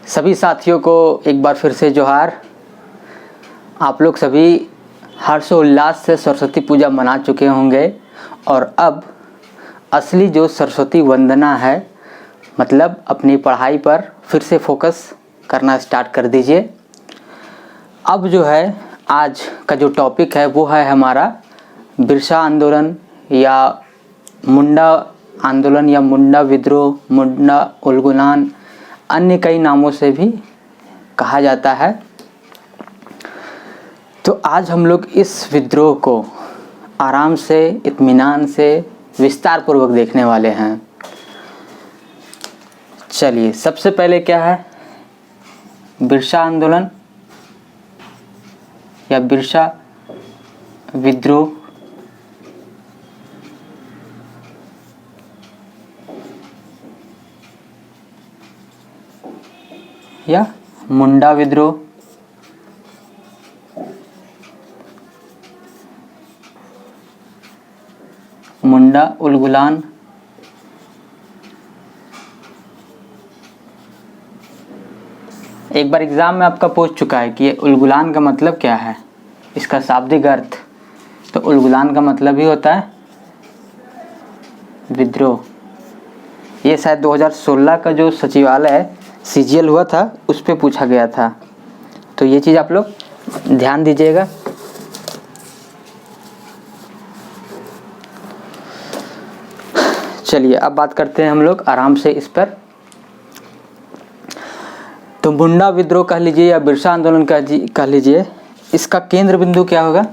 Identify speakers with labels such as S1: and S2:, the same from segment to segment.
S1: सभी साथियों को एक बार फिर से जोहार। आप लोग सभी हर्षोल्लास से सरस्वती पूजा मना चुके होंगे और अब असली जो सरस्वती वंदना है, मतलब अपनी पढ़ाई पर फिर से फोकस करना स्टार्ट कर दीजिए। अब जो है आज का जो टॉपिक है वो है हमारा बिरसा आंदोलन या मुंडा आंदोलन या मुंडा विद्रोह, मुंडा उलगुलान, अन्य कई नामों से भी कहा जाता है। तो आज हम लोग इस विद्रोह को आराम से, इत्मीनान से, विस्तार पूर्वक देखने वाले हैं। चलिए, सबसे पहले क्या है बिरसा आंदोलन या बिरसा विद्रोह। या मुंडा विद्रोह। मुंडा उलगुलान। एक बार एग्जाम में आपका पूछ चुका है कि ये उलगुलान का मतलब क्या है, इसका शाब्दिक अर्थ। तो उलगुलान का मतलब ही होता है विद्रोह। ये शायद 2016 का जो सचिवालय सीजीएल हुआ था उस पे पूछा गया था, तो ये चीज़ आप लोग ध्यान दीजिएगा। चलिए अब बात करते हैं हम लोग आराम से इस पर। तो मुंडा विद्रोह कह लीजिए या बिरसा आंदोलन कह लीजिए, इसका केंद्र बिंदु क्या होगा?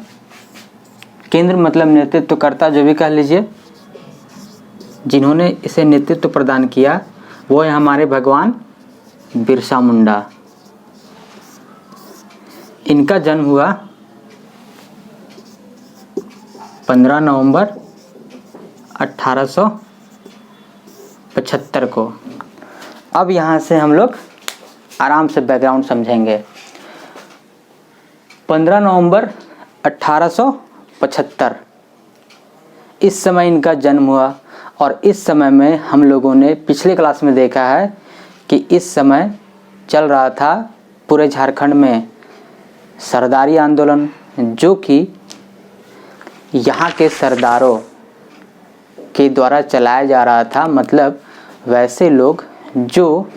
S1: केंद्र मतलब नेतृत्वकर्ता जो भी कह लीजिए, जिन्होंने इसे नेतृत्व प्रदान किया वो है हमारे भगवान बिरसा मुंडा। इनका जन्म हुआ 15 नवंबर 1875 को। अब यहाँ से हम लोग आराम से बैकग्राउंड समझेंगे। 15 नवंबर 1875 इस समय इनका जन्म हुआ और इस समय में हम लोगों ने पिछले क्लास में देखा है कि इस समय चल रहा था पूरे झारखंड में सरदारी आंदोलन, जो कि यहाँ के सरदारों के द्वारा चलाया जा रहा था। मतलब वैसे लोग जो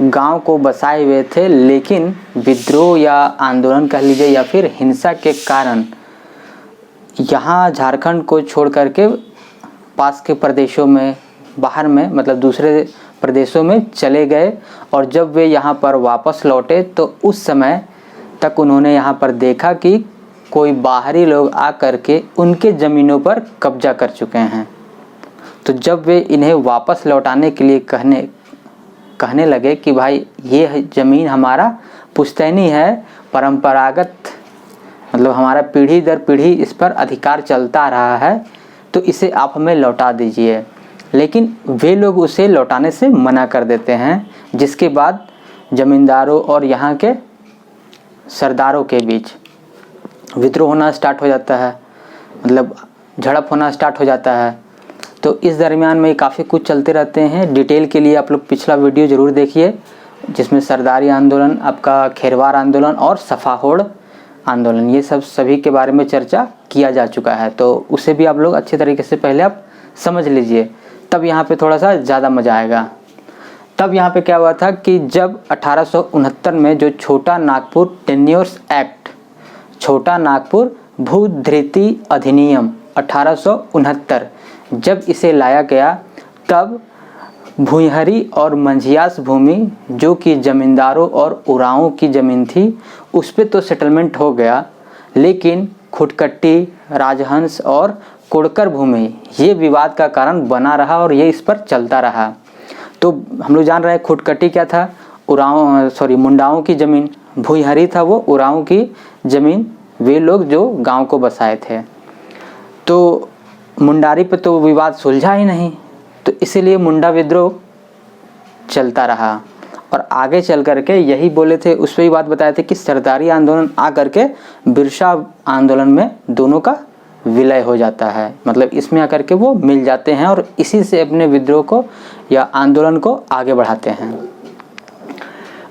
S1: गांव को बसाए हुए थे, लेकिन विद्रोह या आंदोलन कह लीजिए या फिर हिंसा के कारण यहाँ झारखंड को छोड़ करके पास के प्रदेशों में, बाहर में, मतलब दूसरे प्रदेशों में चले गए। और जब वे यहाँ पर वापस लौटे तो उस समय तक उन्होंने यहाँ पर देखा कि कोई बाहरी लोग आकर के उनके ज़मीनों पर कब्जा कर चुके हैं। तो जब वे इन्हें वापस लौटाने के लिए कहने लगे कि भाई ये ज़मीन हमारा पुश्तैनी है, परंपरागत, मतलब हमारा पीढ़ी दर पीढ़ी इस पर अधिकार चलता रहा है, तो इसे आप हमें लौटा दीजिए। लेकिन वे लोग उसे लौटाने से मना कर देते हैं, जिसके बाद ज़मींदारों और यहाँ के सरदारों के बीच विद्रोह होना स्टार्ट हो जाता है, मतलब झड़प होना स्टार्ट हो जाता है। तो इस दरमियान में काफ़ी कुछ चलते रहते हैं। डिटेल के लिए आप लोग पिछला वीडियो ज़रूर देखिए, जिसमें सरदारी आंदोलन, आपका खेरवार आंदोलन और सफाहोड़ आंदोलन, ये सब सभी के बारे में चर्चा किया जा चुका है। तो उसे भी आप लोग अच्छे तरीके से पहले आप समझ लीजिए, तब यहाँ पे थोड़ा सा ज़्यादा मज़ा आएगा। तब यहाँ पे क्या हुआ था कि जब 1869 में जो छोटा नागपुर टेन्योर्स एक्ट, छोटा नागपुर भूधृति अधिनियम 1869 जब इसे लाया गया, तब भुइहरी और मंझियास भूमि, जो कि ज़मींदारों और उराओं की ज़मीन थी, उस पर तो सेटलमेंट हो गया, लेकिन खुटकट्टी, राजहंस और कोड़कर भूमि ये विवाद का कारण बना रहा और ये इस पर चलता रहा। तो हम लोग जान रहे हैं खुटकट्टी क्या था, मुंडाओं की ज़मीन, भुइहरी था वो उराओं की ज़मीन, वे लोग जो गांव को बसाए थे। तो मुंडारी पे तो विवाद सुलझा ही नहीं, तो इसीलिए मुंडा विद्रोह चलता रहा। और आगे चल करके यही बोले थे, उस पर ही बात बताए थे कि सरदारी आंदोलन आ करके बिरसा आंदोलन में दोनों का विलय हो जाता है, मतलब इसमें आकर के वो मिल जाते हैं और इसी से अपने विद्रोह को या आंदोलन को आगे बढ़ाते हैं।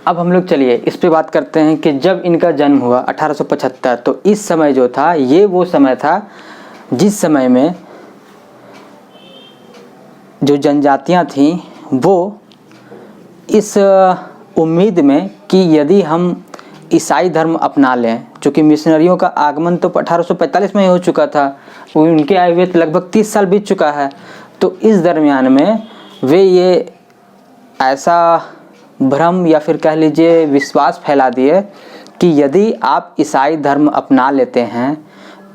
S1: अब हम लोग चलिए इस पे बात करते हैं कि जब इनका जन्म हुआ 1875, तो इस समय जो था ये वो समय था जिस समय में जो जनजातियां थीं वो इस उम्मीद में कि यदि हम ईसाई धर्म अपना लें, चूँकि मिशनरियों का आगमन तो 1845 में ही हो चुका था, उनके आए हुए लगभग 30 साल बीत चुका है, तो इस दरमियान में वे ये ऐसा भ्रम या फिर कह लीजिए विश्वास फैला दिए कि यदि आप ईसाई धर्म अपना लेते हैं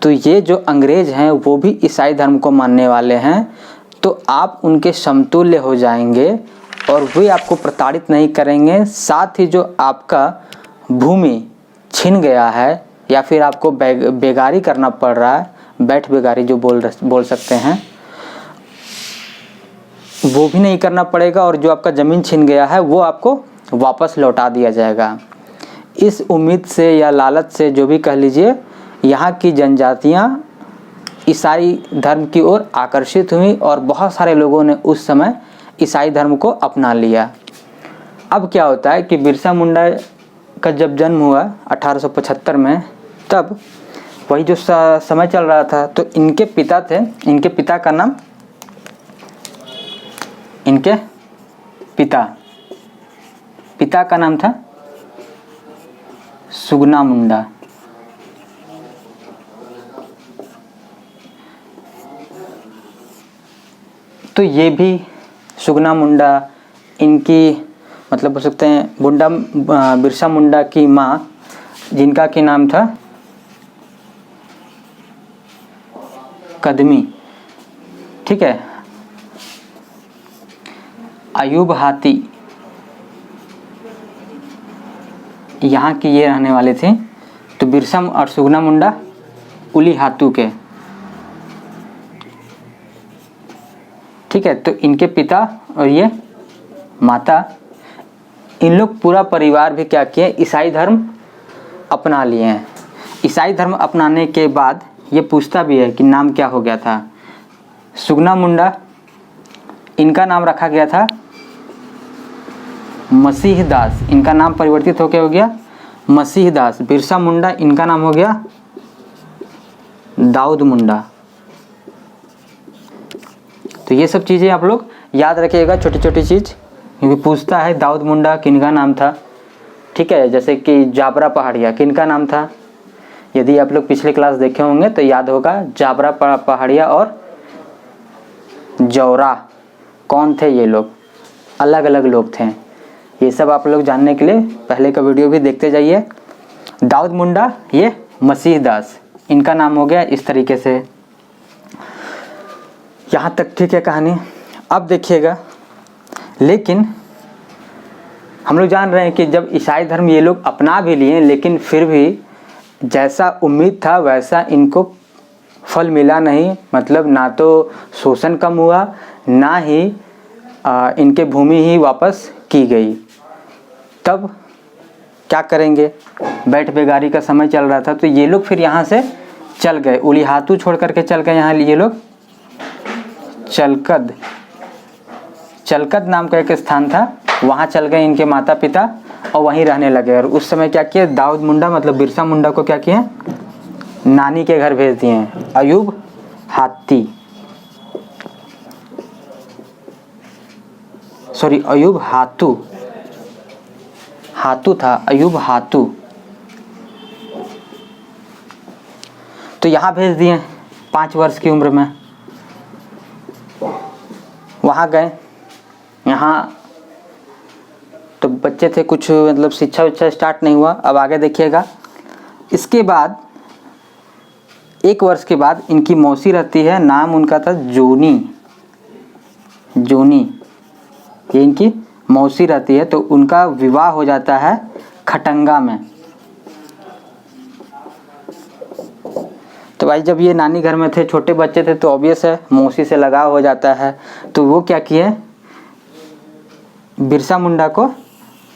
S1: तो ये जो अंग्रेज हैं वो भी ईसाई धर्म को मानने वाले हैं, तो आप उनके समतुल्य हो जाएंगे और वे आपको प्रताड़ित नहीं करेंगे। साथ ही जो आपका भूमि छिन गया है या फिर आपको बेगारी करना पड़ रहा है, बैठ बेगारी जो बोल सकते हैं, वो भी नहीं करना पड़ेगा और जो आपका ज़मीन छिन गया है वो आपको वापस लौटा दिया जाएगा। इस उम्मीद से या लालच से जो भी कह लीजिए, यहाँ की जनजातियाँ ईसाई धर्म की ओर आकर्षित हुई और बहुत सारे लोगों ने उस समय ईसाई धर्म को अपना लिया। अब क्या होता है कि बिरसा मुंडा का जब जन्म हुआ 1875 में, तब वही जो समय चल रहा था, तो इनके पिता थे, इनके पिता का नाम, इनके पिता का नाम था सुगना मुंडा। तो ये भी सुगना मुंडा, इनकी मतलब बोल सकते हैं बिरसा मुंडा की माँ, जिनका की नाम था कदमी, ठीक है, अयूब हाथी, यहाँ की ये रहने वाले थे। तो बिरसा और सुगना मुंडा उली हाथू के, ठीक है। तो इनके पिता और ये माता, इन लोग पूरा परिवार भी क्या किए, ईसाई धर्म अपना लिए हैं। ईसाई धर्म अपनाने के बाद ये पूछता भी है कि नाम क्या हो गया था। सुगना मुंडा, इनका नाम रखा गया था मसीह दास, इनका नाम परिवर्तित होकर हो गया मसीह दास। बिरसा मुंडा, इनका नाम हो गया दाऊद मुंडा। तो ये सब चीज़ें आप लोग याद रखिएगा, छोटी छोटी चीज़, क्योंकि पूछता है दाऊद मुंडा किनका नाम था, ठीक है। जैसे कि जाबरा पहाड़िया किनका नाम था, यदि आप लोग पिछले क्लास देखे होंगे तो याद होगा, जाबरा पहाड़िया और जौरा कौन थे, ये लोग अलग अलग लोग थे। ये सब आप लोग जानने के लिए पहले का वीडियो भी देखते जाइए। दाऊद मुंडा, ये मसीह दास, इनका नाम हो गया इस तरीके से। यहाँ तक ठीक है कहानी। अब देखिएगा, लेकिन हम लोग जान रहे हैं कि जब ईसाई धर्म ये लोग अपना भी लिए, लेकिन फिर भी जैसा उम्मीद था वैसा इनको फल मिला नहीं। मतलब ना तो शोषण कम हुआ, ना ही इनके भूमि ही वापस की गई। तब क्या करेंगे, बैठ बेगारी का समय चल रहा था, तो ये लोग फिर यहाँ से चल गए, उली हाथू छोड़ करके चल गए। यहाँ ये लोग चलकद नाम का एक स्थान था, वहाँ चल गए इनके माता पिता और वहीं रहने लगे। और उस समय क्या किया, दाऊद मुंडा मतलब बिरसा मुंडा को क्या किए, नानी के घर भेज दिए, अयूब हाथू था, अयूब हाथू। तो यहाँ भेज दिए 5 वर्ष की उम्र में। वहाँ गए, यहाँ तो बच्चे थे, कुछ मतलब शिक्षा विक्षा स्टार्ट नहीं हुआ। अब आगे देखिएगा, इसके बाद 1 वर्ष के बाद इनकी मौसी रहती है, नाम उनका था जोनी, ये इनकी मौसी रहती है। तो उनका विवाह हो जाता है खटंगा में। तो भाई जब ये नानी घर में थे, छोटे बच्चे थे, तो ऑब्वियस है मौसी से लगाव हो जाता है। तो वो क्या किए, बिरसा मुंडा को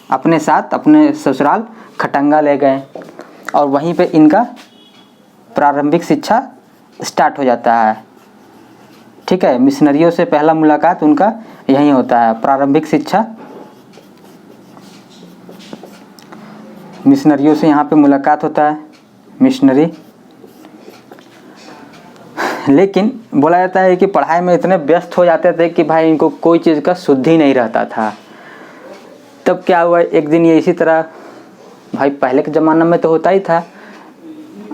S1: अपने साथ अपने ससुराल खटंगा ले गए और वहीं पे इनका प्रारंभिक शिक्षा स्टार्ट हो जाता है, ठीक है। मिशनरियों से पहला मुलाकात उनका यहीं होता है, प्रारंभिक शिक्षा मिशनरियों से यहाँ पे मुलाकात होता है, मिशनरी। लेकिन बोला जाता है कि पढ़ाई में इतने व्यस्त हो जाते थे कि भाई इनको कोई चीज़ का शुद्ध ही नहीं रहता था। तब क्या हुआ, एक दिन ये इसी तरह, भाई पहले के ज़माना में तो होता ही था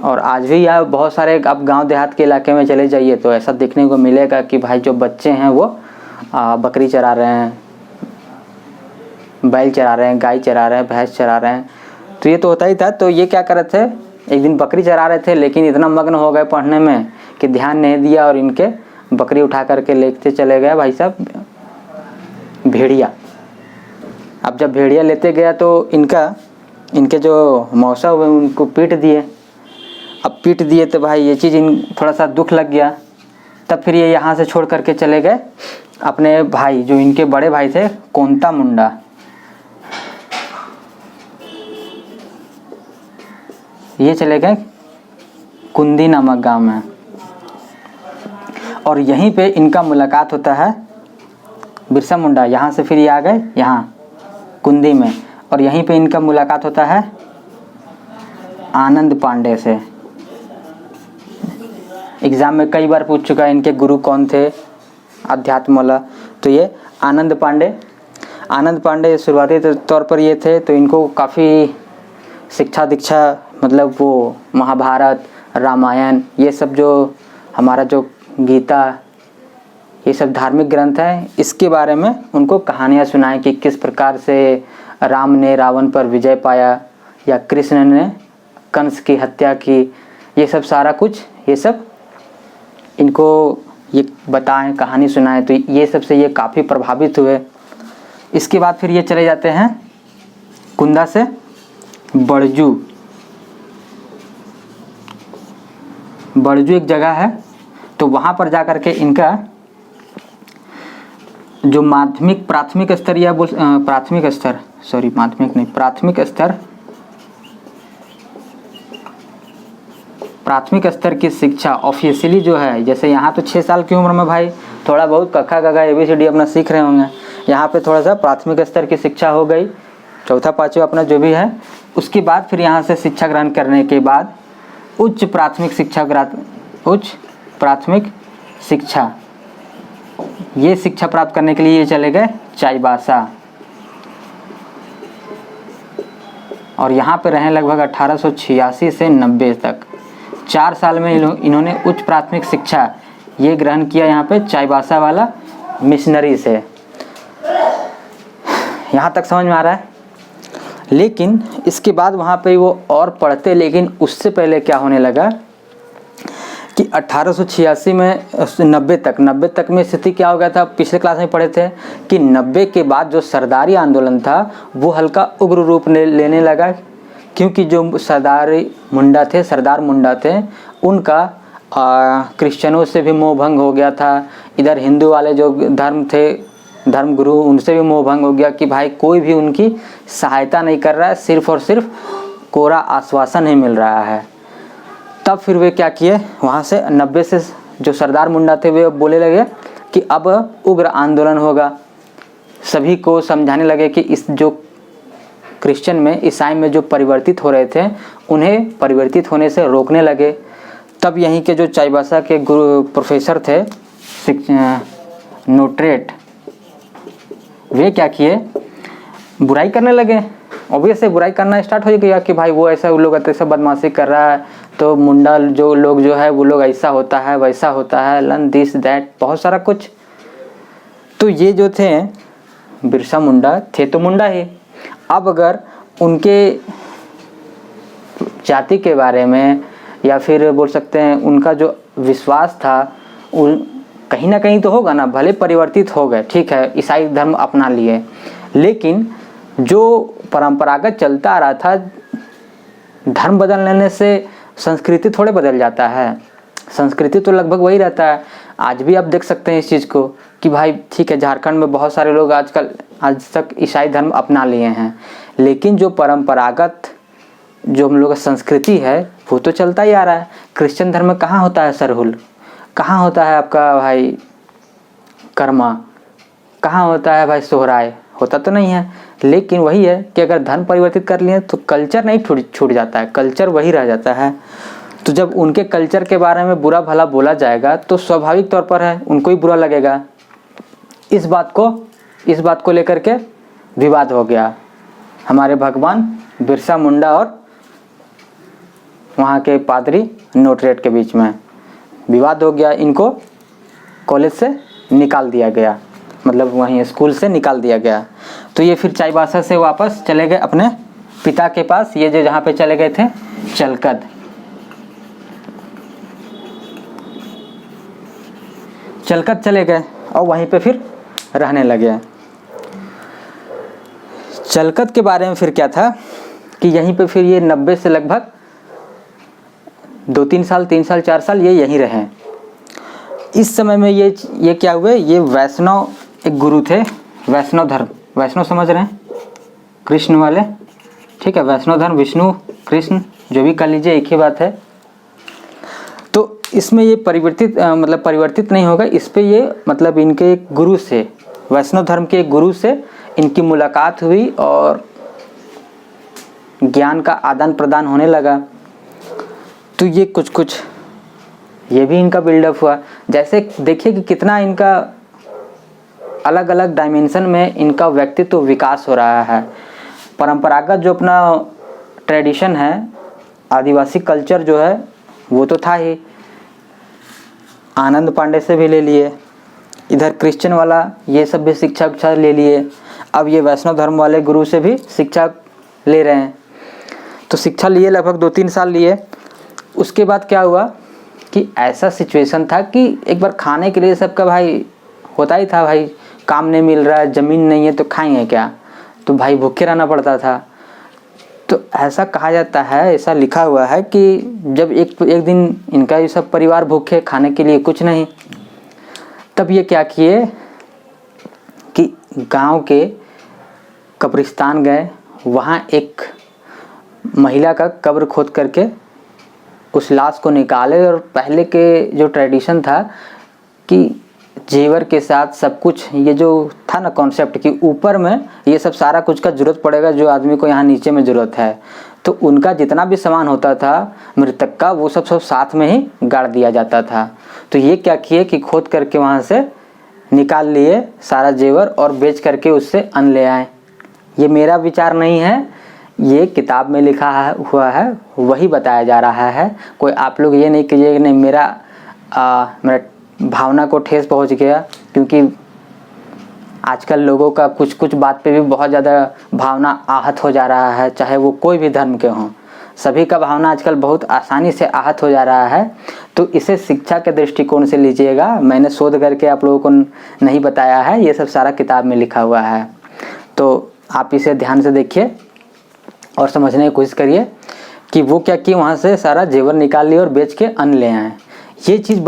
S1: और आज भी यहाँ बहुत सारे, आप गांव देहात के इलाके में चले जाइए तो ऐसा देखने को मिलेगा कि भाई जो बच्चे हैं वो बकरी चरा रहे हैं, बैल चरा रहे हैं, गाय चरा रहे हैं, भैंस चरा रहे हैं। तो ये तो होता ही था। तो ये क्या कर रहे थे, एक दिन बकरी चरा रहे थे, लेकिन इतना मग्न हो गए पढ़ने में कि ध्यान नहीं दिया और इनके बकरी उठा करके लेते चले गए भाई साहब भेड़िया। अब जब भेड़िया लेते गया तो इनके जो मौसा हुए उनको पीट दिए। अब पीट दिए तो भाई ये चीज़ थोड़ा सा दुख लग गया। तब फिर ये यहाँ से छोड़ करके चले गए अपने भाई, जो इनके बड़े भाई थे, कोंता मुंडा। ये चले गए कुंदी नामक गांव में और यहीं पे इनका मुलाकात होता है बिरसा मुंडा। यहाँ से फिर ये आ गए यहाँ कुंदी में और यहीं पे इनका मुलाकात होता है आनंद पांडे से। एग्ज़ाम में कई बार पूछ चुका है इनके गुरु कौन थे अध्यात्म वाला। तो ये आनंद पांडे शुरुआती तौर पर ये थे, तो इनको काफ़ी शिक्षा दीक्षा, मतलब वो महाभारत, रामायण, ये सब जो हमारा जो गीता, ये सब धार्मिक ग्रंथ हैं, इसके बारे में उनको कहानियाँ सुनाएं कि किस प्रकार से राम ने रावण पर विजय पाया या कृष्ण ने कंस की हत्या की। ये सब सारा कुछ, ये सब इनको ये बताएं, कहानी सुनाएं। तो ये सब से ये काफ़ी प्रभावित हुए। इसके बाद फिर ये चले जाते हैं कुंदा से बड़जू एक जगह है, तो वहाँ पर जा कर के इनका जो प्राथमिक स्तर की शिक्षा ऑफिशियली जो है, जैसे यहाँ तो 6 साल की उम्र में भाई थोड़ा बहुत कक्का गगा ABCD अपना सीख रहे होंगे, यहाँ पे थोड़ा सा प्राथमिक स्तर की शिक्षा हो गई, चौथा पाँचवा अपना जो भी है। उसके बाद फिर यहाँ से शिक्षा ग्रहण करने के बाद उच्च प्राथमिक शिक्षा, ये शिक्षा प्राप्त करने के लिए ये चले गए चाईबासा और यहाँ पे रहे लगभग 1886 से 90 तक। 4 साल में इन्होंने उच्च प्राथमिक शिक्षा ये ग्रहण किया यहाँ पे चाईबासा वाला मिशनरी से। यहाँ तक समझ में आ रहा है। लेकिन इसके बाद वहाँ पे वो और पढ़ते, लेकिन उससे पहले क्या होने लगा कि 1886 में 90 तक में स्थिति क्या हो गया था, पिछले क्लास में पढ़े थे कि 90 के बाद जो सरदारी आंदोलन था वो हल्का उग्र रूप लेने लगा, क्योंकि जो सरदार मुंडा थे उनका क्रिश्चियनों से भी मोह भंग हो गया था। इधर हिंदू वाले जो धर्मगुरु, उनसे भी मोह भंग हो गया कि भाई कोई भी उनकी सहायता नहीं कर रहा है, सिर्फ और सिर्फ कोरा आश्वासन ही मिल रहा है। तब फिर वे क्या किए, वहाँ से 90 से जो सरदार मुंडा थे वे बोले लगे कि अब उग्र आंदोलन होगा। सभी को समझाने लगे कि इस जो क्रिश्चियन में, ईसाई में जो परिवर्तित हो रहे थे उन्हें परिवर्तित होने से रोकने लगे। तब यहीं के जो चाईबासा के गुरु प्रोफेसर थे नोट्रेट, वे क्या किए, बुराई करने लगे। ऑब्वियसली बुराई करना स्टार्ट हो गया कि भाई वो ऐसा, वो लोग ऐसा बदमाशी कर रहा है, तो मुंडा जो लोग जो है वो लोग ऐसा होता है, वैसा होता है, लन दिस दैट, बहुत सारा कुछ। तो ये जो थे बिरसा मुंडा थे तो मुंडा ही। अब अगर उनके जाति के बारे में या फिर बोल सकते हैं उनका जो विश्वास था कहीं ना कहीं तो होगा ना, भले परिवर्तित हो गए, ठीक है, ईसाई धर्म अपना लिए, लेकिन जो परंपरागत चलता आ रहा था, धर्म बदल लेने से संस्कृति थोड़े बदल जाता है, संस्कृति तो लगभग वही रहता है। आज भी आप देख सकते हैं इस चीज़ को कि भाई ठीक है, झारखंड में बहुत सारे लोग आज तक ईसाई धर्म अपना लिए हैं, लेकिन जो परंपरागत जो हम लोग का संस्कृति है वो तो चलता ही आ रहा है। क्रिश्चियन धर्म में कहाँ होता है सरहुल, कहाँ होता है आपका भाई कर्मा, कहाँ होता है भाई सोहराय, होता तो नहीं है, लेकिन वही है कि अगर धर्म परिवर्तित कर लिए तो कल्चर नहीं छूट जाता है, कल्चर वही रह जाता है। तो जब उनके कल्चर के बारे में बुरा भला बोला जाएगा तो स्वाभाविक तौर पर है उनको ही बुरा लगेगा। इस बात को लेकर के विवाद हो गया हमारे भगवान बिरसा मुंडा और वहाँ के पादरी नोटरेट के बीच में विवाद हो गया। इनको कॉलेज से निकाल दिया गया, मतलब वहीं स्कूल से निकाल दिया गया। तो ये फिर चाईबासा से वापस चले गए अपने पिता के पास, ये जो जहाँ पे चले गए थे चलकद। चलकद चले गए और वहीं पे फिर रहने लगे। चलकद के बारे में फिर क्या था कि यहीं पे फिर ये 90 से लगभग 2-3 साल 3 साल 4 साल ये यहीं रहे। इस समय में ये क्या हुए, ये वैष्णव एक गुरु थे, वैष्णव धर्म, वैष्णव समझ रहे हैं, कृष्ण वाले, ठीक है, वैष्णव धर्म, विष्णु कृष्ण जो भी कर लीजिए एक ही बात है। तो इसमें ये परिवर्तित नहीं होगा, इस पे ये मतलब इनके एक गुरु से, वैष्णव धर्म के एक गुरु से इनकी मुलाकात हुई और ज्ञान का आदान प्रदान होने लगा। तो ये कुछ ये भी इनका बिल्डअप हुआ। जैसे देखिए कि कितना इनका अलग अलग डायमेंशन में इनका व्यक्तित्व विकास हो रहा है। परंपरागत जो अपना ट्रेडिशन है, आदिवासी कल्चर जो है वो तो था ही, आनंद पांडे से भी ले लिए, इधर क्रिश्चियन वाला ये सब भी शिक्षा ले लिए, अब ये वैष्णव धर्म वाले गुरु से भी शिक्षा ले रहे हैं। तो शिक्षा लिए लगभग 2-3 साल लिए। उसके बाद क्या हुआ कि ऐसा सिचुएशन था कि एक बार खाने के लिए सबका भाई होता ही था, भाई काम नहीं मिल रहा है, ज़मीन नहीं है तो खाएंगे क्या, तो भाई भूखे रहना पड़ता था। तो ऐसा कहा जाता है, ऐसा लिखा हुआ है कि जब एक दिन इनका ये सब परिवार भूखे, खाने के लिए कुछ नहीं, तब ये क्या किए कि गांव के कब्रिस्तान गए, वहाँ एक महिला का कब्र खोद करके उस लाश को निकाले। और पहले के जो ट्रेडिशन था कि जेवर के साथ सब कुछ, ये जो था ना कॉन्सेप्ट कि ऊपर में ये सब सारा कुछ का ज़रूरत पड़ेगा जो आदमी को यहाँ नीचे में ज़रूरत है, तो उनका जितना भी सामान होता था मृतक का वो सब साथ में ही गाड़ दिया जाता था। तो ये क्या किए कि खोद करके वहाँ से निकाल लिए सारा जेवर और बेच करके उससे अन्न ले आए। ये मेरा विचार नहीं है, ये किताब में लिखा हुआ है, वही बताया जा रहा है। कोई आप लोग ये नहीं कीजिए कि नहीं मेरा भावना को ठेस पहुंच गया, क्योंकि आजकल लोगों का कुछ बात पे भी बहुत ज़्यादा भावना आहत हो जा रहा है, चाहे वो कोई भी धर्म के हों, सभी का भावना आजकल बहुत आसानी से आहत हो जा रहा है। तो इसे शिक्षा के दृष्टिकोण से लीजिएगा, मैंने शोध करके आप लोगों को नहीं बताया है, ये सब सारा किताब में लिखा हुआ है। तो आप इसे ध्यान से देखिए और समझने की कोशिश करिए कि वो क्या किए, वहाँ से सारा जेवर निकाल लिए और बेच के अन्न ले आए। ये चीज़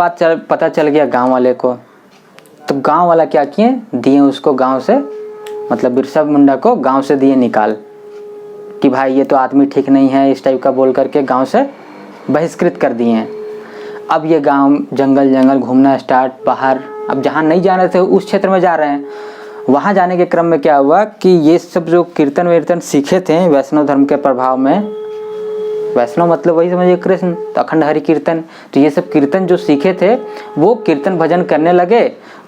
S1: पता चल गया गांव वाले को। तो गांव वाला क्या किए, दिए उसको गांव से, मतलब बिरसा मुंडा को गांव से दिए निकाल कि भाई ये तो आदमी ठीक नहीं है, इस टाइप का बोल करके गांव से बहिष्कृत कर दिए। अब ये गांव जंगल घूमना स्टार्ट, बाहर अब जहाँ नहीं जा रहे थे उस क्षेत्र में जा रहे हैं। वहाँ जाने के क्रम में क्या हुआ कि ये सब जो कीर्तन वीर्तन सीखे थे वैष्णव धर्म के प्रभाव में, वैष्णव मतलब वही समझिए कृष्ण, तो अखंड हरि कीर्तन, तो ये सब कीर्तन जो सीखे थे वो कीर्तन भजन करने लगे।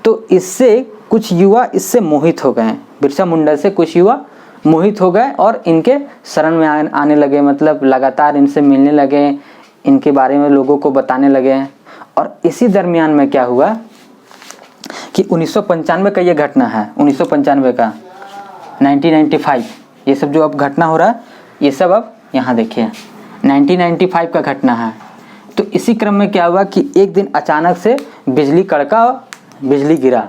S1: तो इससे कुछ युवा इससे मोहित हो गए, बिरसा मुंडा से कुछ युवा मोहित हो गए और इनके शरण में आने लगे, मतलब लगातार इनसे मिलने लगे, इनके बारे में लोगों को बताने लगे। और इसी दरमियान में क्या हुआ कि 1995 का ये घटना है, 1995 का 1995, ये सब जो अब घटना हो रहा है ये सब अब यहाँ देखिए 1995 का घटना है। तो इसी क्रम में क्या हुआ कि एक दिन अचानक से बिजली कड़का, बिजली गिरा,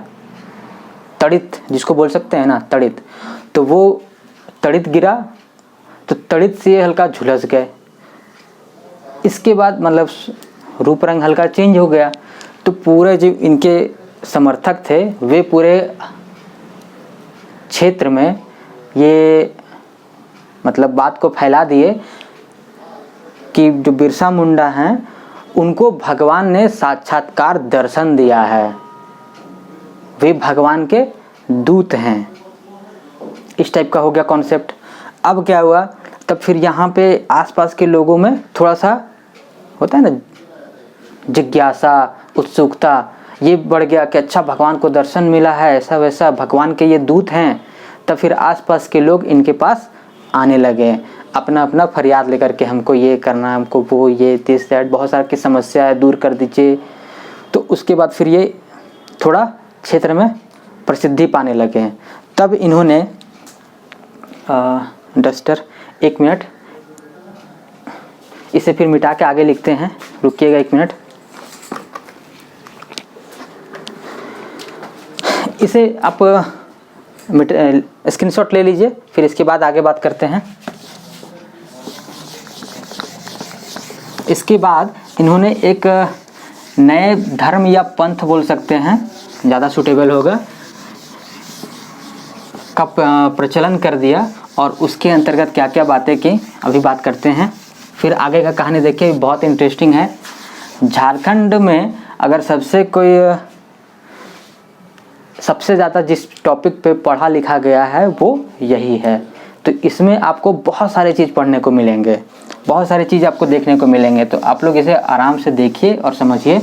S1: तड़ित जिसको बोल सकते हैं ना, तड़ित, तो वो तड़ित गिरा, तो तड़ित से हल्का झुलस गए। इसके बाद मतलब रूप रंग हल्का चेंज हो गया। तो पूरे जो इनके समर्थक थे वे पूरे क्षेत्र में ये मतलब बात को फैला दिए कि जो बिरसा मुंडा हैं उनको भगवान ने साक्षात्कार दर्शन दिया है, वे भगवान के दूत हैं। इस टाइप का हो गया कॉन्सेप्ट। अब क्या हुआ, तब फिर यहाँ पे आसपास के लोगों में थोड़ा सा होता है ना जिज्ञासा, उत्सुकता, ये बढ़ गया कि अच्छा भगवान को दर्शन मिला है, ऐसा वैसा, भगवान के ये दूत हैं। तब फिर आसपास के लोग इनके पास आने लगे, अपना अपना फरियाद लेकर के, हमको ये करना, हमको वो, ये दिस दैट, बहुत सारी की समस्या है, दूर कर दीजिए। तो उसके बाद फिर ये थोड़ा क्षेत्र में प्रसिद्धि पाने लगे हैं। तब इन्होंने डस्टर, 1 मिनट, इसे फिर मिटा के आगे लिखते हैं, रुकिएगा 1 मिनट। इसे आप स्क्रीनशॉट ले लीजिए, फिर इसके बाद आगे बात करते हैं। इसके बाद इन्होंने एक नए धर्म या पंथ बोल सकते हैं, ज़्यादा सूटेबल होगा, का प्रचलन कर दिया। और उसके अंतर्गत क्या क्या बातें की अभी बात करते हैं। फिर आगे का कहानी देखिए, बहुत इंटरेस्टिंग है। झारखंड में अगर सबसे ज़्यादा जिस टॉपिक पे पढ़ा लिखा गया है वो यही है। तो इसमें आपको बहुत सारे चीज़ पढ़ने को मिलेंगे, बहुत सारी चीज़ आपको देखने को मिलेंगे। तो आप लोग इसे आराम से देखिए और समझिए।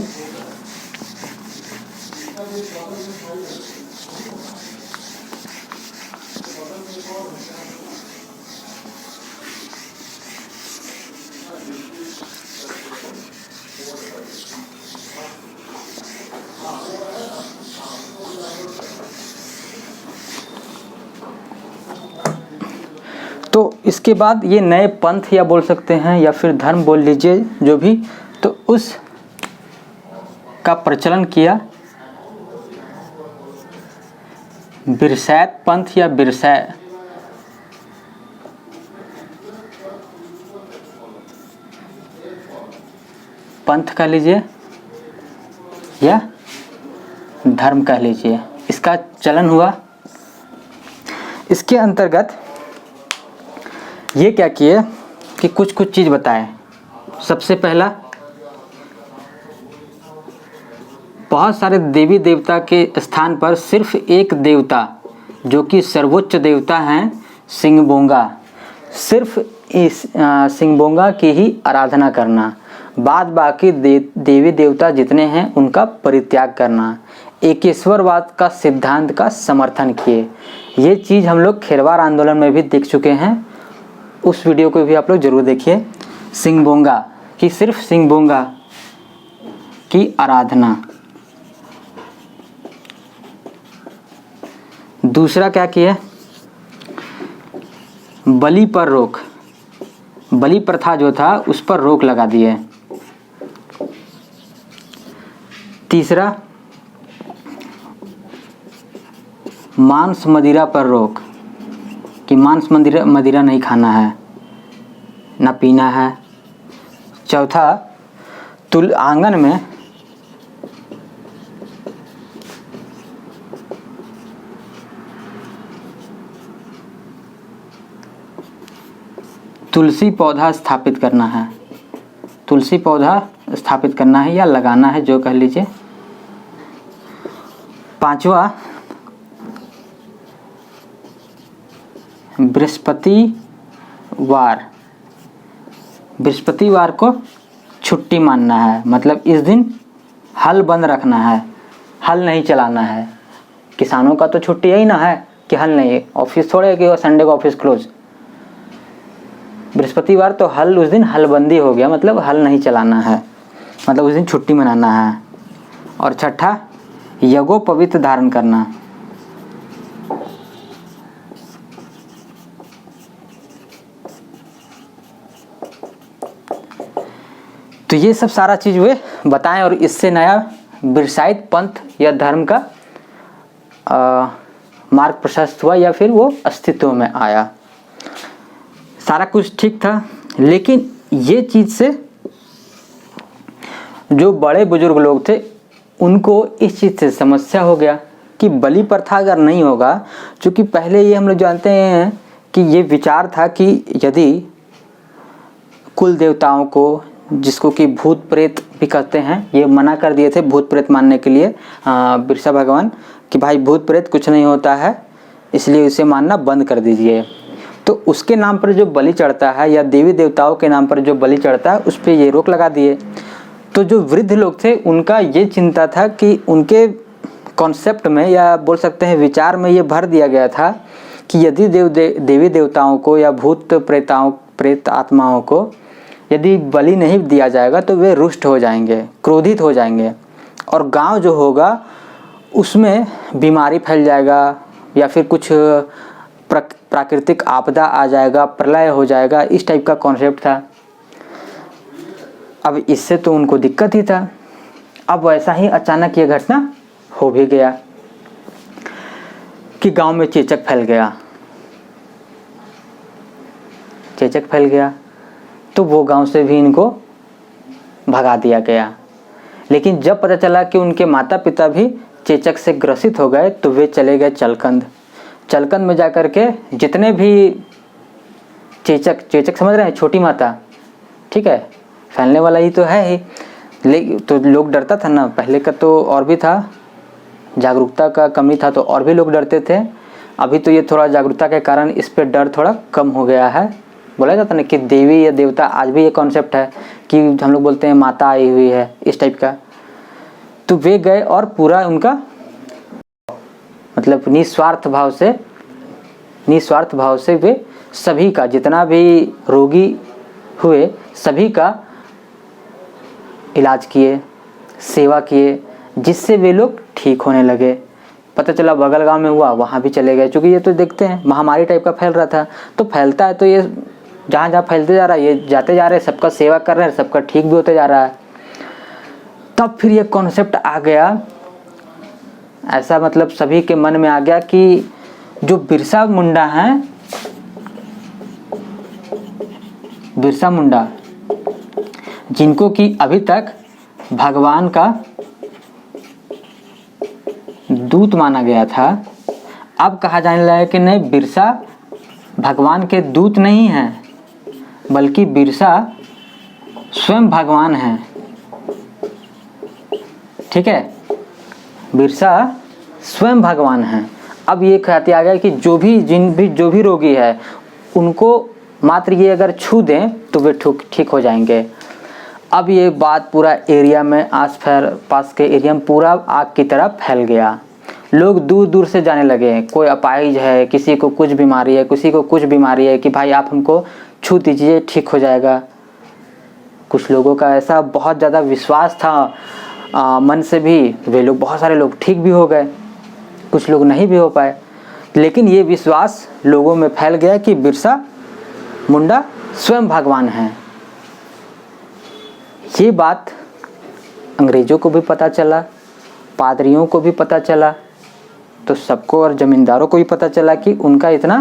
S1: तो इसके बाद ये नए पंथ या बोल सकते हैं या फिर धर्म बोल लीजिए, जो भी, तो उस का प्रचलन किया। बिरसैत पंथ या बिरसै पंथ कह लीजिए या धर्म कह लीजिए, इसका चलन हुआ। इसके अंतर्गत ये क्या किए कि कुछ चीज़ बताए। सबसे पहला, बहुत सारे देवी देवता के स्थान पर सिर्फ एक देवता जो कि सर्वोच्च देवता हैं, सिंहबोंगा, सिर्फ इस सिंहबोंगा की ही आराधना करना, बाद बाकी देवी देवता जितने हैं उनका परित्याग करना, एकेश्वरवाद का सिद्धांत का समर्थन किए। ये चीज़ हम लोग खेरवार आंदोलन में भी देख चुके हैं, उस वीडियो को भी आप लोग जरूर देखिए। सिंहबोंगा कि सिर्फ सिंहबोंगा की आराधना। दूसरा क्या किए, बलि पर रोक, बलि प्रथा जो था उस पर रोक लगा दिए। तीसरा, मांस मदिरा पर रोक, कि मांस मदिरा नहीं खाना है, ना पीना है। चौथा, आंगन में तुलसी पौधा स्थापित करना है, तुलसी पौधा स्थापित करना है या लगाना है, जो कह लीजिए। पांचवा, बृहस्पतिवार, बृहस्पतिवार को छुट्टी मानना है, मतलब इस दिन हल बंद रखना है, हल नहीं चलाना है। किसानों का तो छुट्टी है ही ना है कि हल नहीं, ऑफिस थोड़े है कि संडे को ऑफिस क्लोज। बृहस्पतिवार तो हल, उस दिन हलबंदी हो गया, मतलब हल नहीं चलाना है, मतलब उस दिन छुट्टी मनाना है। और छठा, यज्ञोपवीत धारण करना, तो ये सब सारा चीज़ वे बताएं। और इससे नया बिरसाइत पंथ या धर्म का मार्ग प्रशस्त हुआ या फिर वो अस्तित्व में आया। सारा कुछ ठीक था, लेकिन ये चीज़ से जो बड़े बुजुर्ग लोग थे उनको इस चीज़ से समस्या हो गया कि बलि प्रथा अगर नहीं होगा, क्योंकि पहले ये हम लोग जानते हैं कि ये विचार था कि यदि कुल देवताओं को, जिसको कि भूत प्रेत भी कहते हैं, ये मना कर दिए थे भूत प्रेत मानने के लिए बिरसा भगवान, कि भाई भूत प्रेत कुछ नहीं होता है, इसलिए इसे मानना बंद कर दीजिए। तो उसके नाम पर जो बलि चढ़ता है या देवी देवताओं के नाम पर जो बलि चढ़ता है उस पर ये रोक लगा दिए। तो जो वृद्ध लोग थे उनका ये चिंता था कि उनके कॉन्सेप्ट में या बोल सकते हैं विचार में ये भर दिया गया था कि यदि देवी देवताओं को या भूत प्रेत आत्माओं को यदि बलि नहीं दिया जाएगा तो वे रुष्ट हो जाएंगे, क्रोधित हो जाएंगे और गांव जो होगा उसमें बीमारी फैल जाएगा या फिर कुछ प्राकृतिक आपदा आ जाएगा, प्रलय हो जाएगा, इस टाइप का कॉन्सेप्ट था। अब इससे तो उनको दिक्कत ही था। अब वैसा ही अचानक ये घटना हो भी गया कि गांव में चेचक फैल गया। चेचक फैल गया तो वो गांव से भी इनको भगा दिया गया। लेकिन जब पता चला कि उनके माता पिता भी चेचक से ग्रसित हो गए तो वे चले गए चलकंद। चलकंद में जाकर के जितने भी चेचक समझ रहे हैं, छोटी माता, ठीक है, फैलने वाला ही तो है ही। लेकिन तो लोग डरता था ना, पहले का तो और भी था, जागरूकता का कमी था तो और भी लोग डरते थे। अभी तो ये थोड़ा जागरूकता के कारण इस पर डर थोड़ा कम हो गया है। बोला जाता ना कि देवी या देवता, आज भी ये कॉन्सेप्ट है कि हम लोग बोलते हैं माता आई हुई है, इस टाइप का। तो वे गए और पूरा उनका मतलब निस्वार्थ भाव से वे सभी का, जितना भी रोगी हुए सभी का इलाज किए, सेवा किए, जिससे वे लोग ठीक होने लगे। पता चला बगल गांव में हुआ, वहाँ भी चले गए, क्योंकि ये तो देखते हैं महामारी टाइप का फैल रहा था। तो फैलता है तो ये जहाँ जहाँ फैलते जा रहा है, ये जाते जा रहे हैं, सबका सेवा कर रहे हैं, सबका ठीक भी होते जा रहा है। तब फिर ये कॉन्सेप्ट आ गया, ऐसा मतलब सभी के मन में आ गया कि जो बिरसा मुंडा हैं, बिरसा मुंडा जिनको कि अभी तक भगवान का दूत माना गया था, अब कहा जाने लगा कि नहीं, बिरसा भगवान के दूत नहीं हैं, बल्कि बिरसा स्वयं भगवान हैं। ठीक है, बिरसा स्वयं भगवान हैं। अब ये ख्याति आ गया कि जो भी रोगी है उनको मात्र ये अगर छू दें तो वे ठीक हो जाएंगे। अब ये बात पूरा एरिया में, आस पास के एरिया में पूरा आग की तरह फैल गया। लोग दूर दूर से जाने लगे, कोई अपाहिज है, किसी को कुछ बीमारी है, किसी को कुछ बीमारी है कि भाई आप हमको छू दीजिए, ठीक हो जाएगा। कुछ लोगों का ऐसा बहुत ज़्यादा विश्वास था मन से भी, वे लोग बहुत सारे लोग ठीक भी हो गए, कुछ लोग नहीं भी हो पाए। लेकिन ये विश्वास लोगों में फैल गया कि बिरसा मुंडा स्वयं भगवान हैं। ये बात अंग्रेज़ों को भी पता चला, पादरियों को भी पता चला, तो सबको और ज़मींदारों को भी पता चला कि उनका इतना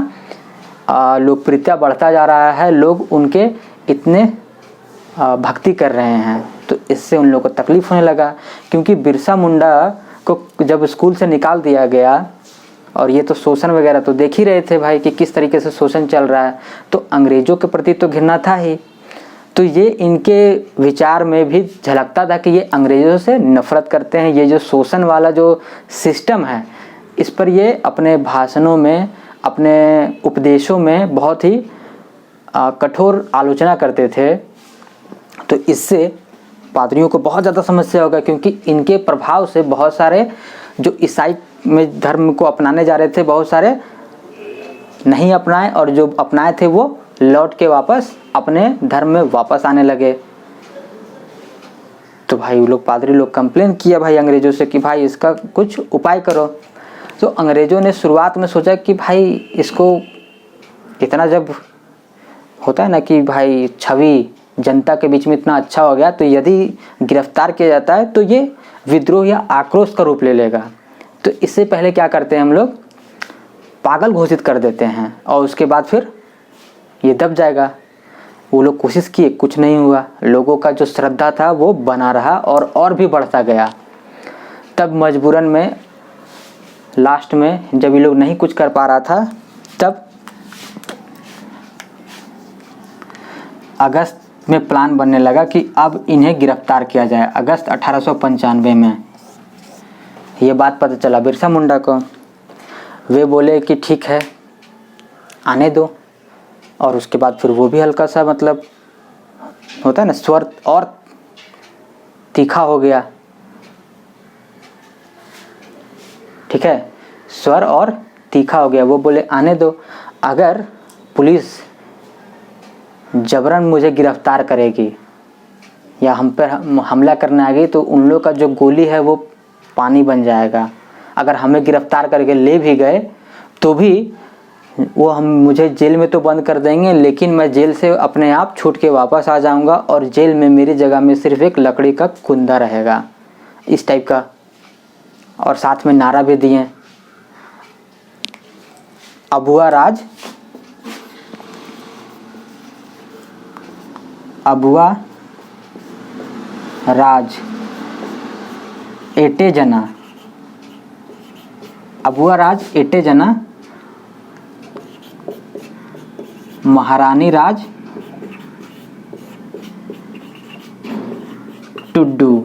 S1: लोकप्रियता बढ़ता जा रहा है, लोग उनके इतने भक्ति कर रहे हैं। तो इससे उन लोगों को तकलीफ़ होने लगा, क्योंकि बिरसा मुंडा को जब स्कूल से निकाल दिया गया, और ये तो शोषण वगैरह तो देख ही रहे थे भाई कि किस तरीके से शोषण चल रहा है, तो अंग्रेज़ों के प्रति तो घृणा था ही। तो ये इनके विचार में भी झलकता था कि ये अंग्रेज़ों से नफ़रत करते हैं। ये जो शोषण वाला जो सिस्टम है, इस पर ये अपने भाषणों में, अपने उपदेशों में बहुत ही कठोर आलोचना करते थे। तो इससे पादरियों को बहुत ज़्यादा समस्या होगा, क्योंकि इनके प्रभाव से बहुत सारे जो ईसाई में धर्म को अपनाने जा रहे थे, बहुत सारे नहीं अपनाए, और जो अपनाए थे वो लौट के वापस अपने धर्म में वापस आने लगे। तो भाई वो लोग, पादरी लोग कंप्लेन किया भाई अंग्रेज़ों से कि भाई इसका कुछ उपाय करो। तो अंग्रेज़ों ने शुरुआत में सोचा कि भाई इसको इतना, जब होता है ना कि भाई छवि जनता के बीच में इतना अच्छा हो गया, तो यदि गिरफ्तार किया जाता है तो ये विद्रोह या आक्रोश का रूप ले लेगा। तो इससे पहले क्या करते हैं हम लोग, पागल घोषित कर देते हैं, और उसके बाद फिर ये दब जाएगा। वो लोग कोशिश किए, कुछ नहीं हुआ। लोगों का जो श्रद्धा था वो बना रहा और भी बढ़ता गया। तब मजबूरन में लास्ट में जब ये लोग नहीं कुछ कर पा रहा था, तब अगस्त में प्लान बनने लगा कि अब इन्हें गिरफ्तार किया जाए। अगस्त 1895 में ये बात पता चला बिरसा मुंडा को। वे बोले कि ठीक है आने दो। और उसके बाद फिर वो भी हल्का सा मतलब होता है ना, स्वर और तीखा हो गया, ठीक है, स्वर और तीखा हो गया। वो बोले आने दो, अगर पुलिस जबरन मुझे गिरफ्तार करेगी या हम पर हमला करने आ गई तो उन लोग का जो गोली है वो पानी बन जाएगा। अगर हमें गिरफ्तार करके ले भी गए तो भी वो मुझे जेल में तो बंद कर देंगे, लेकिन मैं जेल से अपने आप छूट के वापस आ जाऊंगा और जेल में मेरी जगह में सिर्फ एक लकड़ी का कुंदा रहेगा, इस टाइप का। और साथ में नारा भी दिए, अबुआ राज, अबुआ राज एटे जना, अबुआ राज एटे जना, महारानी राज टुड्डू।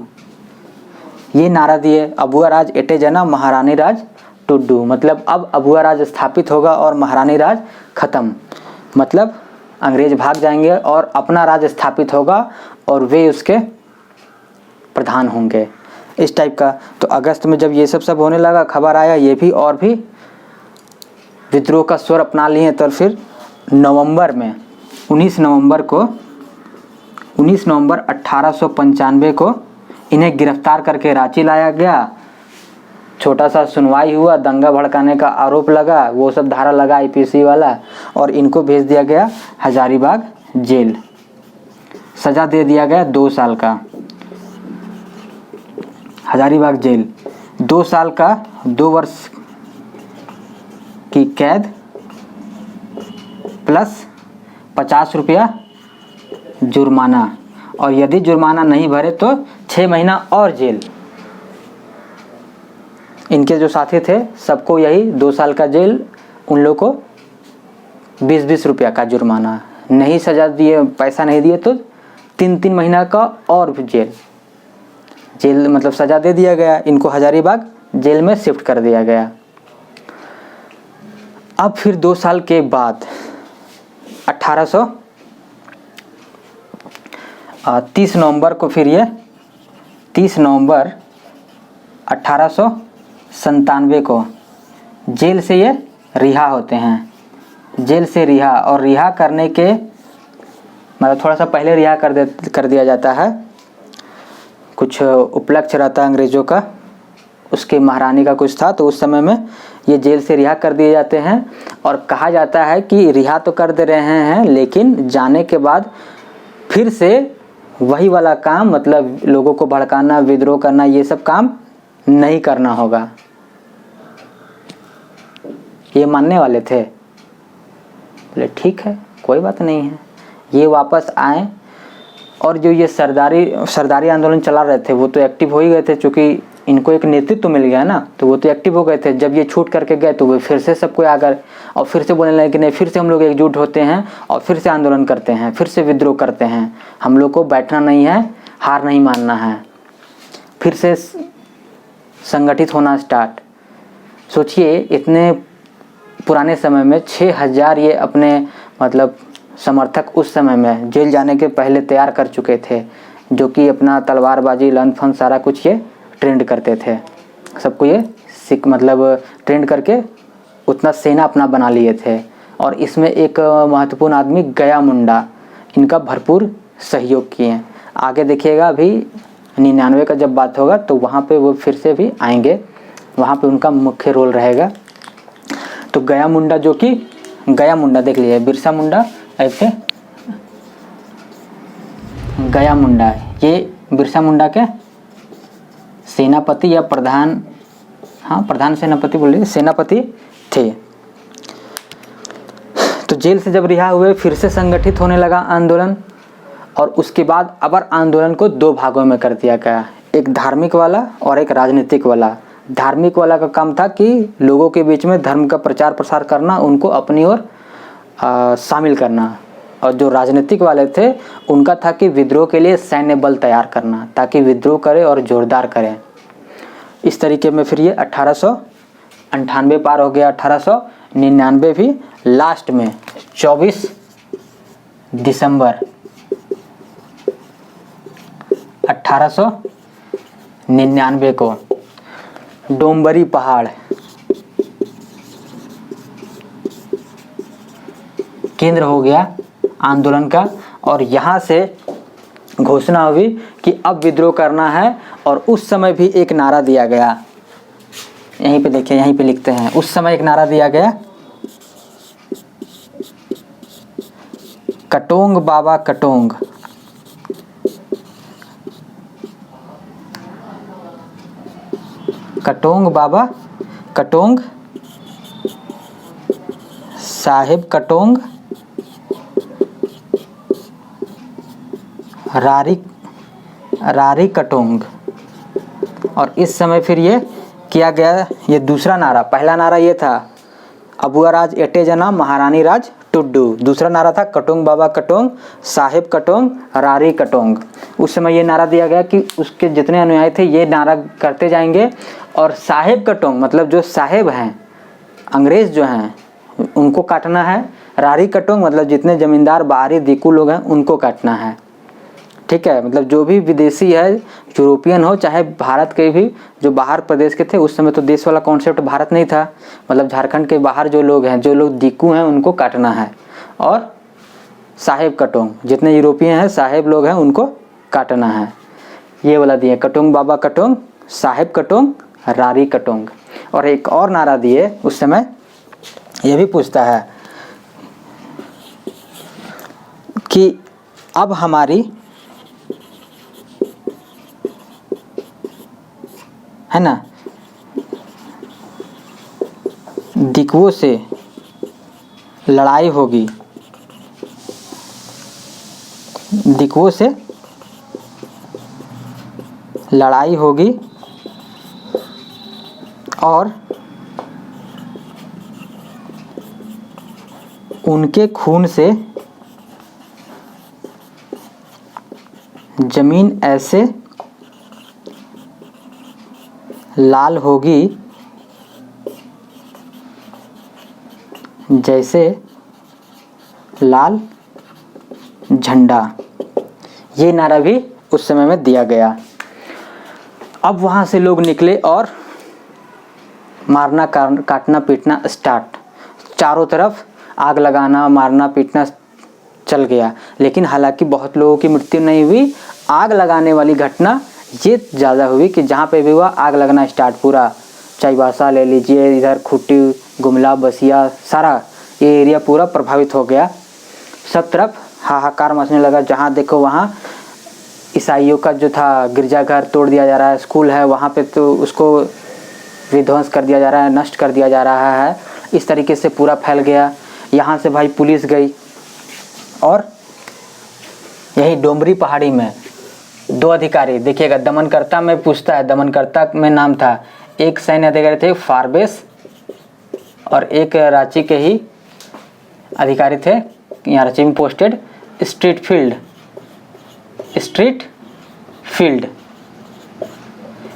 S1: ये नारा दिए, अबुआ राज एटे जना, महारानी राज टुड्डू। मतलब अब अबुआ राज स्थापित होगा और महारानी राज खत्म। मतलब अंग्रेज भाग जाएंगे और अपना राज स्थापित होगा और वे उसके प्रधान होंगे, इस टाइप का। तो अगस्त में जब ये सब होने लगा, खबर आया, ये भी और भी विद्रोह का स्वर अपना लिए। तो फिर नवंबर में 19 नवंबर 1895 को इन्हें गिरफ्तार करके रांची लाया गया। छोटा सा सुनवाई हुआ, दंगा भड़काने का आरोप लगा, वो सब धारा लगा आईपीसी वाला, और इनको भेज दिया गया हजारीबाग जेल। सजा दे दिया गया 2 साल का, हजारीबाग जेल 2 साल का, 2 वर्ष की कैद प्लस 50 रुपया जुर्माना, और यदि जुर्माना नहीं भरे तो 6 महीना और जेल। इनके जो साथी थे सबको यही 2 साल का जेल, उन लोगों को 20-20 रुपया का जुर्माना। नहीं सजा दिए, पैसा नहीं दिए तो 3-3 महीना का और भी जेल मतलब सजा दे दिया गया। इनको हजारीबाग जेल में शिफ्ट कर दिया गया। अब फिर 2 साल के बाद 30 नवंबर को फिर ये 30 नवंबर 1897 को जेल से ये रिहा होते हैं। जेल से रिहा, और रिहा करने के मतलब थोड़ा सा पहले रिहा कर दिया जाता है। कुछ उपलक्ष्य रहता है अंग्रेज़ों का, उसके महारानी का कुछ था, तो उस समय में ये जेल से रिहा कर दिए जाते हैं। और कहा जाता है कि रिहा तो कर दे रहे हैं, लेकिन जाने के बाद फिर से वही वाला काम, मतलब लोगों को भड़काना, विद्रोह करना, ये सब काम नहीं करना होगा। ये मानने वाले थे, बोले ठीक है कोई बात नहीं है। ये वापस आए, और जो ये सरदारी आंदोलन चला रहे थे वो तो एक्टिव हो ही गए थे, क्योंकि इनको एक नेतृत्व मिल गया ना, तो वो तो एक्टिव हो गए थे। जब ये छूट करके गए तो वो फिर से सबको आ गए और फिर से बोलने लगे कि नहीं, फिर से हम लोग एकजुट होते हैं और फिर से आंदोलन करते हैं, फिर से विद्रोह करते हैं, हम लोग को बैठना नहीं है, हार नहीं मानना है। फिर से संगठित होना स्टार्ट। सोचिए इतने पुराने समय में 6000 ये अपने मतलब समर्थक उस समय में जेल जाने के पहले तैयार कर चुके थे, जो कि अपना तलवारबाजी, लन फन सारा कुछ ये ट्रेंड करते थे। सबको ये मतलब ट्रेंड करके उतना सेना अपना बना लिए थे। और इसमें एक महत्वपूर्ण आदमी गया मुंडा, इनका भरपूर सहयोग किए। आगे देखिएगा, अभी 99 का जब बात होगा तो वहाँ पे वो फिर से भी आएंगे, वहाँ पे उनका मुख्य रोल रहेगा। तो गया मुंडा, जो कि गया मुंडा देख लीजिए, बिरसा मुंडा ऐसे गया मुंडा, ये बिरसा मुंडा के सेनापति या प्रधान, हाँ प्रधान सेनापति बोलिए, सेनापति थे। तो जेल से जब रिहा हुए फिर से संगठित होने लगा आंदोलन, और उसके बाद अबर आंदोलन को 2 भागों में कर दिया गया, एक धार्मिक वाला और एक राजनीतिक वाला। धार्मिक वाला का काम था कि लोगों के बीच में धर्म का प्रचार प्रसार करना, उनको अपनी ओर शामिल करना। और जो राजनीतिक वाले थे उनका था कि विद्रोह के लिए सैन्य बल तैयार करना, ताकि विद्रोह करे और जोरदार करें। इस तरीके में फिर ये 98 पार हो गया, 1899 भी लास्ट में 24 दिसंबर 1899 को डोंबरी पहाड़ केंद्र हो गया आंदोलन का, और यहाँ से घोषणा हुई कि अब विद्रोह करना है। और उस समय भी एक नारा दिया गया, यहीं पे देखिए, यहीं पे लिखते हैं, उस समय एक नारा दिया गया, कटोंग बाबा कटोंग। कटोंग बाबा कटोंग, साहिब कटोंग, रारी कटोंग। और इस समय फिर ये किया गया, ये दूसरा नारा, पहला नारा ये था अबुआ राज एटे जना महारानी राज टुड्डू, दूसरा नारा था कटोंग बाबा कटोंग, साहिब कटोंग, रारी कटोंग। उस समय ये नारा दिया गया कि उसके जितने अनुयायी थे ये नारा करते जाएंगे। और साहिब कटोंग मतलब जो साहिब हैं, अंग्रेज़ जो हैं, उनको काटना है। रारी कटोंग मतलब जितने ज़मींदार बाहरी दीकू लोग हैं उनको काटना है, ठीक है। मतलब जो भी विदेशी है, यूरोपियन हो चाहे भारत के भी जो बाहर प्रदेश के थे, उस समय तो देश वाला कॉन्सेप्ट भारत नहीं था, मतलब झारखंड के बाहर जो लोग हैं, जो लोग दीकू हैं, उनको काटना है। और साहेब कटोंग जितने यूरोपियन हैं, साहेब लोग हैं, उनको काटना है। ये वाला दिए, कटोंग बाबा कटोंग, साहेब कटोंग, रारी कटोंग। और एक और नारा दिए उस समय, ये भी पूछता है कि अब हमारी, है ना, दिकुओं से लड़ाई होगी, दिकुओं से लड़ाई होगी और उनके खून से जमीन ऐसे लाल होगी जैसे लाल झंडा। ये नारा भी उस समय में दिया गया। अब वहाँ से लोग निकले और मारना काटना पीटना स्टार्ट, चारों तरफ आग लगाना मारना पीटना चल गया। लेकिन हालांकि बहुत लोगों की मृत्यु नहीं हुई। आग लगाने वाली घटना ये ज़्यादा हुई कि जहाँ पे भी हुआ आग लगना स्टार्ट, पूरा चाईबासा ले लीजिए, इधर खुट्टी, गुमला, बसिया, सारा ये एरिया पूरा प्रभावित हो गया। सब तरफ हाहाकार मचने लगा, जहाँ देखो वहाँ ईसाइयों का जो था गिरजाघर तोड़ दिया जा रहा है, स्कूल है वहाँ पे तो उसको विध्वंस कर दिया जा रहा है, नष्ट कर दिया जा रहा है। इस तरीके से पूरा फैल गया। यहाँ से भाई पुलिस गई और यही डोंबरी पहाड़ी में 2 अधिकारी, देखिएगा दमनकर्ता में पूछता है, दमनकर्ता में नाम था, एक सैन्य अधिकारी थे फारबेस और एक रांची के ही अधिकारी थे, यहाँ रांची में पोस्टेड, स्ट्रीट फील्ड।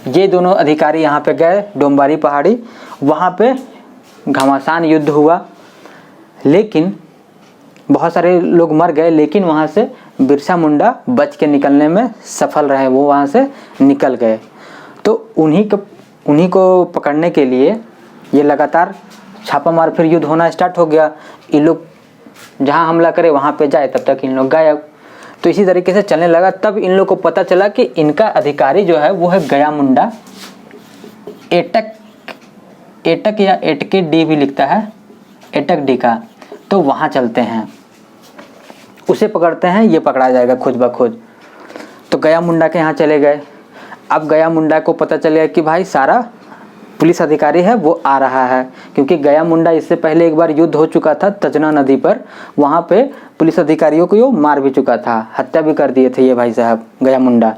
S1: ये दोनों अधिकारी यहाँ पे गए डोंबारी पहाड़ी, वहाँ पे घमासान युद्ध हुआ। लेकिन बहुत सारे लोग मर गए, लेकिन वहाँ से बिरसा मुंडा बच के निकलने में सफल रहे, वो वहाँ से निकल गए। तो उन्हीं को पकड़ने के लिए ये लगातार छापामार फिर युद्ध होना स्टार्ट हो गया। इन लोग जहाँ हमला करे वहाँ पे जाए, तब तक इन लोग गायब। तो इसी तरीके से चलने लगा। तब इन लोग को पता चला कि इनका अधिकारी जो है वो है गया मुंडा, एटक या एटके डी भी लिखता है, एटक डी का। तो वहाँ चलते हैं, उसे पकड़ते हैं, ये पकड़ा जाएगा खुद ब खुद। तो गया मुंडा के यहाँ चले गए। अब गया मुंडा को पता चल गया कि भाई सारा पुलिस अधिकारी है वो आ रहा है, क्योंकि गया मुंडा इससे पहले एक बार युद्ध हो चुका था तजना नदी पर, वहाँ पे पुलिस अधिकारियों को ये मार भी चुका था, हत्या भी कर दिए थे ये भाई साहब गया मुंडा।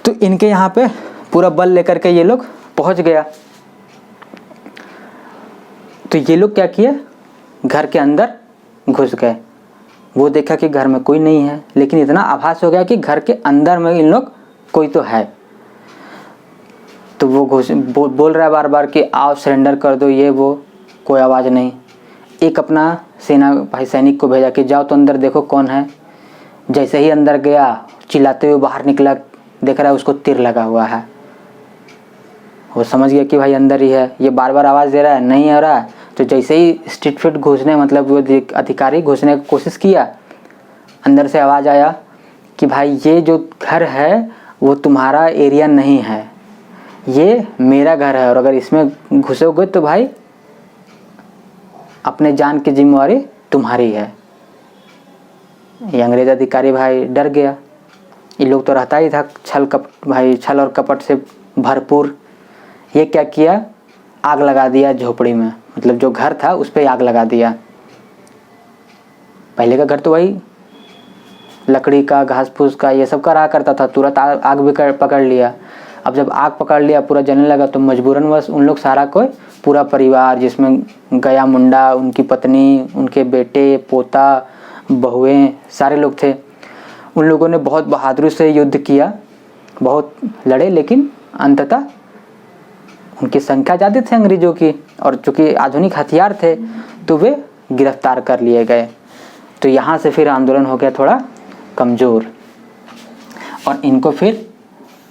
S1: तो इनके यहाँ पे पूरा बल लेकर के ये लोग पहुँच गया। तो ये लोग क्या किए, घर के अंदर घुस गए। वो देखा कि घर में कोई नहीं है, लेकिन इतना आभास हो गया कि घर के अंदर में इन लोग कोई तो है। तो वो बोल रहा है बार बार कि आओ सरेंडर कर दो, ये वो, कोई आवाज़ नहीं। एक अपना सेना भाई सैनिक को भेजा कि जाओ तो अंदर देखो कौन है। जैसे ही अंदर गया, चिल्लाते हुए बाहर निकला, देख रहा है उसको तीर लगा हुआ है। वो समझ गया कि भाई अंदर ही है, ये बार बार आवाज़ दे रहा है, नहीं आ रहा है। तो जैसे ही स्ट्रीट फिट घुसने, मतलब वो अधिकारी घुसने की कोशिश किया, अंदर से आवाज़ आया कि भाई ये जो घर है वो तुम्हारा एरिया नहीं है, ये मेरा घर है, और अगर इसमें घुसोगे तो भाई अपने जान की जिम्मेवारी तुम्हारी है। ये अंग्रेज अधिकारी भाई डर गया। ये लोग तो रहता ही था छल और कपट से भरपूर। ये क्या किया, आग लगा दिया झोपड़ी में, मतलब जो घर था उस पर आग लगा दिया। पहले का घर तो वही लकड़ी का, घास फूस का, ये सब का रहा करता था, तुरंत आग भी पकड़ लिया। अब जब आग पकड़ लिया, पूरा जलने लगा, तो मजबूरन बस उन लोग सारा कोई पूरा परिवार, जिसमें गया मुंडा, उनकी पत्नी, उनके बेटे, पोता, बहुएं, सारे लोग थे। उन लोगों ने बहुत बहादुरी से युद्ध किया, बहुत लड़े, लेकिन अंततः उनकी संख्या ज़्यादा थी अंग्रेज़ों की, और चूँकि आधुनिक हथियार थे तो वे गिरफ्तार कर लिए गए। तो यहाँ से फिर आंदोलन हो गया थोड़ा कमज़ोर, और इनको फिर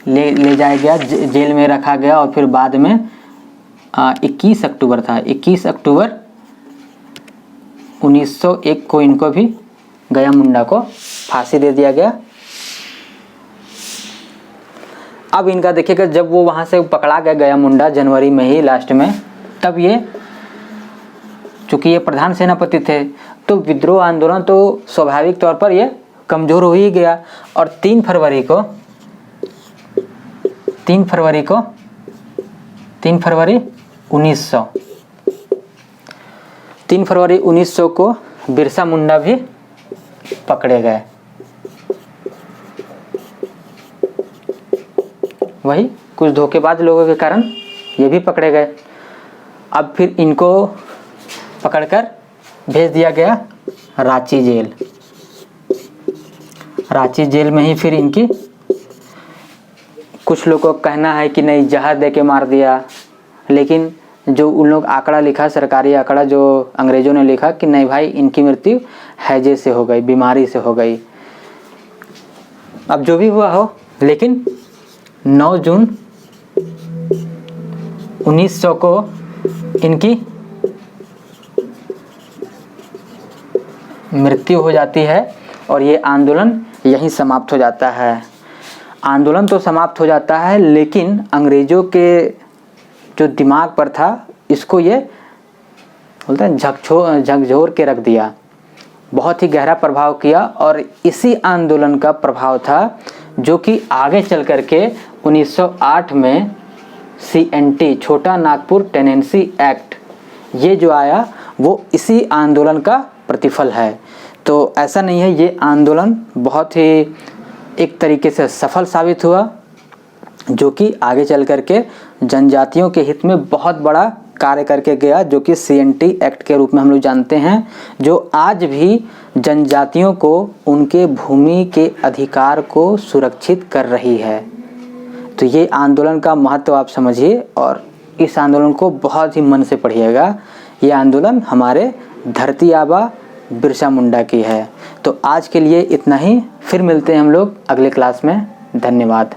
S1: ले जाया गया, जेल में रखा गया। और फिर बाद में 21 अक्टूबर था, 21 अक्टूबर 1901 को इनको भी, गया मुंडा को फांसी दे दिया गया। अब इनका देखिएगा, जब वो वहाँ से पकड़ा गया मुंडा जनवरी में ही लास्ट में, तब ये चूँकि ये प्रधान सेनापति थे, तो विद्रोह आंदोलन तो स्वाभाविक तौर पर ये कमज़ोर हो ही गया। और 3 फरवरी 1900 को बिरसा मुंडा भी पकड़े गए। वही कुछ धोखेबाज लोगों के कारण ये भी पकड़े गए। अब फिर इनको पकड़कर भेज दिया गया रांची जेल। रांची जेल में ही फिर इनकी, कुछ लोगों का कहना है कि नहीं जहर दे के मार दिया, लेकिन जो उन लोग आंकड़ा लिखा, सरकारी आंकड़ा जो अंग्रेज़ों ने लिखा कि नहीं भाई इनकी मृत्यु हैजे से हो गई, बीमारी से हो गई। अब जो भी हुआ हो, लेकिन 9 जून 1900 को इनकी मृत्यु हो जाती है, और ये आंदोलन यहीं समाप्त हो जाता है। आंदोलन तो समाप्त हो जाता है, लेकिन अंग्रेज़ों के जो दिमाग पर था, इसको ये बोलते हैं झकझोर के रख दिया, बहुत ही गहरा प्रभाव किया। और इसी आंदोलन का प्रभाव था जो कि आगे चल कर के 1908 में CNT, छोटा नागपुर टेनेंसी एक्ट, ये जो आया वो इसी आंदोलन का प्रतिफल है। तो ऐसा नहीं है, ये आंदोलन बहुत ही एक तरीके से सफल साबित हुआ, जो कि आगे चल कर के जनजातियों के हित में बहुत बड़ा कार्य करके गया, जो कि CNT एक्ट के रूप में हम लोग जानते हैं, जो आज भी जनजातियों को उनके भूमि के अधिकार को सुरक्षित कर रही है। तो ये आंदोलन का महत्व आप समझिए, और इस आंदोलन को बहुत ही मन से पढ़िएगा। ये आंदोलन हमारे धरती आबा बिरसा मुंडा की है। तो आज के लिए इतना ही, फिर मिलते हैं हम लोग अगले क्लास में। धन्यवाद।